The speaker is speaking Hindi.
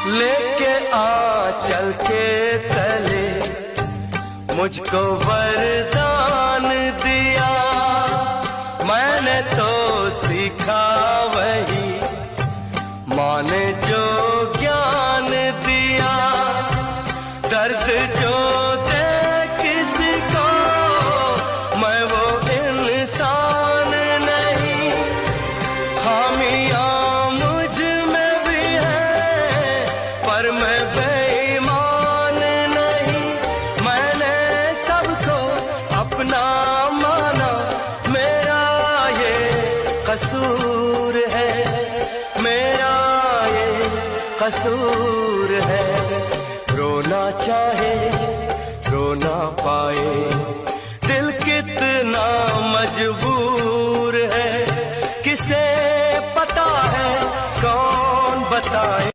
लेके आंचल के तले मुझको वरदान दिया, मैंने तो सीखा वही माँ ने जो ज्ञान दिया। दर्द जो दे किसी को मैं वो इंसान नहीं, खामियां मुझ में भी है पर मैं बेईमान नहीं। मैंने सबको अपना माना, मेरा ये कसूर है, मेरा ये कसूर है। रोना चाहे रो ना पाए, दिल कितना मजबूर है, किसे पता है कौन बताए।